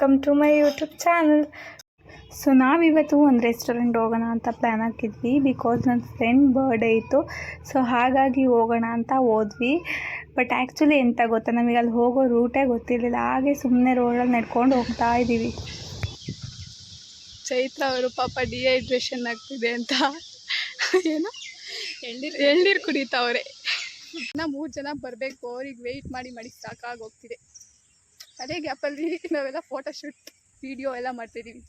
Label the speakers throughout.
Speaker 1: Welcome to my YouTube channel. So ನಾವಿವತ್ತು ಒಂದು restaurant ಹೋಗೋಣ ಅಂತ ಪ್ಲ್ಯಾನ್ ಹಾಕಿದ್ವಿ. ಬಿಕಾಸ್ ನನ್ನ ಫ್ರೆಂಡ್ ಬರ್ಡೇ ಇತ್ತು. ಸೊ ಹಾಗಾಗಿ ಹೋಗೋಣ ಅಂತ ಹೋದ್ವಿ. ಬಟ್ ಆ್ಯಕ್ಚುಲಿ ಎಂತ ಗೊತ್ತಾ, ನಮಗೆ ಅಲ್ಲಿ ಹೋಗೋ ರೂಟೇ ಗೊತ್ತಿರಲಿಲ್ಲ. ಹಾಗೆ ಸುಮ್ಮನೆ ರೋಡಲ್ಲಿ ನಡ್ಕೊಂಡು ಹೋಗ್ತಾ ಇದ್ದೀವಿ.
Speaker 2: ಚೈತ್ರ ಅವರು ಪಾಪ ಡಿಹೈಡ್ರೇಷನ್ ಆಗ್ತಿದೆ ಅಂತ ಏನು ಎಳ್ನೀರು ಕುಡಿತಾವ್ರೆ. ಇನ್ನು 3 ಜನ ಬರಬೇಕು. ಅವ್ರಿಗೆ ವೆಯ್ಟ್ ಮಾಡಿ ಸಾಕಾಗೋಗ್ತಿದೆ. ಅದೇ ಗ್ಯಾಪಲ್ಲಿ ನಾವೆಲ್ಲ ಫೋಟೋಶೂಟ್ ವಿಡಿಯೋ ಎಲ್ಲ ಮಾಡ್ತಿದ್ದೀವಿ.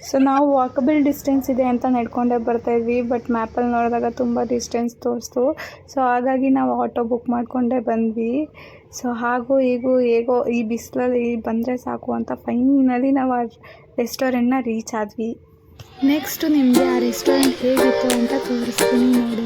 Speaker 1: ಸೊ ನಾವು ವಾಕಬಲ್ ಡಿಸ್ಟೆನ್ಸ್ ಇದೆ ಅಂತ ನಡ್ಕೊಂಡೇ ಬರ್ತಾಯಿದ್ವಿ. ಬಟ್ ಮ್ಯಾಪಲ್ಲಿ ನೋಡಿದಾಗ ತುಂಬ ಡಿಸ್ಟೆನ್ಸ್ ತೋರಿಸ್ತು. ಸೊ ಹಾಗಾಗಿ ನಾವು ಆಟೋ ಬುಕ್ ಮಾಡಿಕೊಂಡೇ ಬಂದ್ವಿ. ಸೊ ಹಾಗೂ ಹೇಗೋ ಈ ಬಿಸಿಲಲ್ಲಿ ಬಂದರೆ ಸಾಕು ಅಂತ ಫೈನಲಿ ನಾವು ಆ ರೆಸ್ಟೋರೆಂಟ್ನ ರೀಚ್ ಆದ್ವಿ. ನೆಕ್ಸ್ಟು ನಿಮಗೆ ಆ ರೆಸ್ಟೋರೆಂಟ್ ಹೇಗಿತ್ತು ಅಂತ ತೋರಿಸ್ತೀನಿ ನೋಡಿ.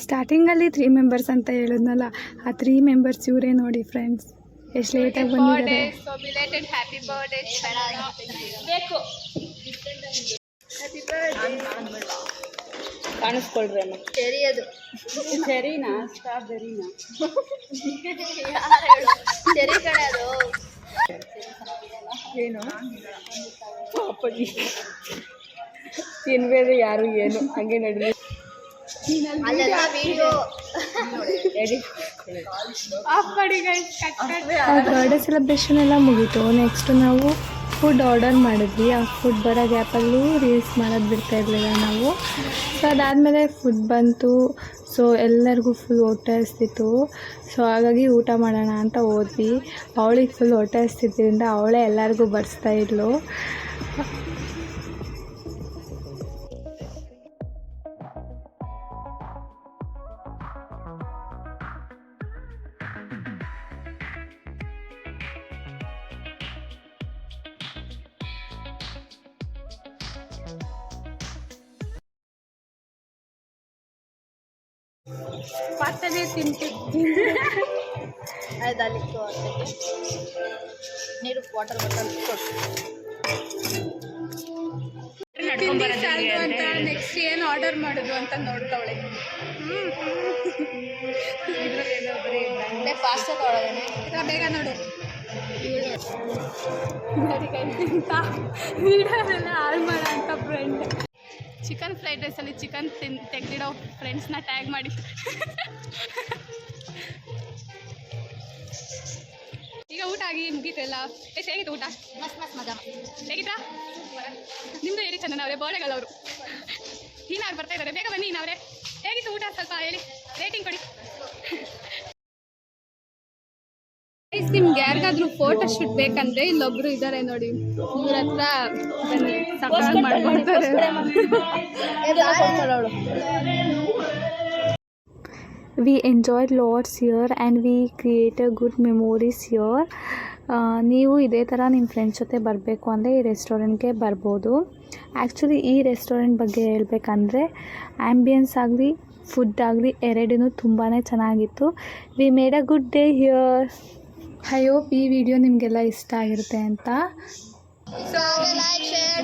Speaker 1: ಸ್ಟಾರ್ಟಿಂಗಲ್ಲಿ 3 ಮೆಂಬರ್ಸ್ ಅಂತ ಹೇಳಿದ್ನಲ್ಲ, ಆ 3 ಮೆಂಬರ್ಸ್ ಇವರೇ ನೋಡಿ ಫ್ರೆಂಡ್ಸ್. ಎಷ್ಟು ಲೇಟಾಗಿ ಬಂದಿದ್ದಾರೆ.
Speaker 2: So belated happy birthday. ಬೇಕು ಹ್ಯಾಪಿ ಬರ್ಡೇ
Speaker 3: ಕಾಣಿಸ್ಕೊಳ್ರಿ ಅಮ್ಮ.
Speaker 2: ಚೆರಿ ಅದು
Speaker 3: ಚೆರಿನಾ ಸ್ಟ್ರಾಬೆರಿನಾ?
Speaker 2: ಚೆರಿ ಕಡೆ ಅದು
Speaker 3: ಏನು ಪಾಪಡಿ ತಿನ್ಬೇಡ್ರಿ ಯಾರು ಏನು ಹಂಗೆ ನಡ್ರಿ.
Speaker 1: ಬರ್ಡೇ ಸೆಲೆಬ್ರೇಷನ್ ಎಲ್ಲ ಮುಗೀತು. ನೆಕ್ಸ್ಟ್ ನಾವು ಫುಡ್ ಆರ್ಡರ್ ಮಾಡಿದ್ವಿ. ಆ ಫುಡ್ ಬರೋ ಗ್ಯಾಪಲ್ಲಿ ರೀಲ್ಸ್ ಮಾಡೋದು ಬಿಡ್ತಾ ಇರಲಿಲ್ಲ ನಾವು. ಸೊ ಅದಾದಮೇಲೆ ಫುಡ್ ಬಂತು. ಸೊ ಎಲ್ಲರಿಗೂ ಫುಲ್ ಹೊಟ್ಟೆ ಹಸ್ತಿತ್ತು. ಸೊ ಹಾಗಾಗಿ ಊಟ ಮಾಡೋಣ ಅಂತ ಹೋದ್ವಿ. ಅವಳಿಗೆ ಫುಲ್ ಹೊಟ್ಟೆ ಹಸ್ತಿದ್ದರಿಂದ ಅವಳೇ ಎಲ್ಲರಿಗೂ ಬಡಿಸ್ತಾ ಇದ್ಲು.
Speaker 2: ಪಾತ್ರೆ ತಿಂತಿದ್ವಿ.
Speaker 3: ಅದಕ್ಕೆ ನೀರು ವಾಟರ್ ಬಾಟಲ್ ಕೊಟ್ಟು
Speaker 2: ಅಂತ ನೆಕ್ಸ್ಟ್ ಏನು ಆರ್ಡರ್ ಮಾಡೋದು ಅಂತ ನೋಡ್ತಾವಳೆ.
Speaker 3: ಪಾಸ್ತಾ ತೊಗೊಳೋದೇನೆ
Speaker 2: ಬೇಗ ನೋಡು. ವಿಡಿಯೋನೆಲ್ಲ ಹಾಳು ಮಾಡೋ ಅಂತ ಫ್ರೆಂಡ್. ಚಿಕನ್ ಫ್ರೈಡ್ ರೈಸಲ್ಲಿ ಚಿಕನ್ ತೆಗೆದಿಡೋ ಫ್ರೆಂಡ್ಸ್ನ ಟ್ಯಾಗ್ ಮಾಡಿ. ಊಟ ಆಗಿ ಮುಗೀತೆಲ್ಲ. ಎಷ್ಟು ಹೇಗಿತ್ತು ಊಟ? ಹೇಗಿತ್ತಾ? ನಿಮ್ಮದು ಹೇಳಿ ಚಂದನ ಅವರೇ, ಬೋಳೆಗಲ್ ಅವರು ಹೀನಾರು ಬರ್ತಾ ಇದ್ದಾರೆ, ಬೇಗ ಬನ್ನಿ ಅವರೇ. ಹೇಗಿತ್ತು ಊಟ ಸ್ವಲ್ಪ ಹೇಳಿ, ರೇಟಿಂಗ್ ಕೊಡಿ. ನಿಮ್ಗೆ ಯಾರಿಗಾದ್ರೂ ಫೋಟೋ ಶೂಟ್ ಬೇಕಂದ್ರೆ ಇಲ್ಲೊಬ್ರು ಇದ್ದಾರೆ ನೋಡಿ, ಇವ್ರ ಹತ್ರ ಬನ್ನಿ, ಸಕ್ಕತ್ತಾಗಿ ಮಾಡ್ಕೊಡ್ತಾರೆ.
Speaker 1: We enjoyed lots here and we created good memories here. ನೀವು ಇದೇ ಥರ ನಿಮ್ಮ ಫ್ರೆಂಡ್ಸ್ ಜೊತೆ ಬರಬೇಕು ಅಂದರೆ ಈ ರೆಸ್ಟೋರೆಂಟ್ಗೆ ಬರ್ಬೋದು. ಆ್ಯಕ್ಚುಲಿ ಈ ರೆಸ್ಟೋರೆಂಟ್ ಬಗ್ಗೆ ಹೇಳಬೇಕಂದ್ರೆ ಆ್ಯಂಬಿಯನ್ಸ್ ಆಗಲಿ ಫುಡ್ ಆಗಲಿ ಎರಡೂ ತುಂಬಾ ಚೆನ್ನಾಗಿತ್ತು. We made a good day here. I hope ಈ ವಿಡಿಯೋ ನಿಮಗೆಲ್ಲ ಇಷ್ಟ ಆಗಿರುತ್ತೆ ಅಂತ.
Speaker 2: So like, share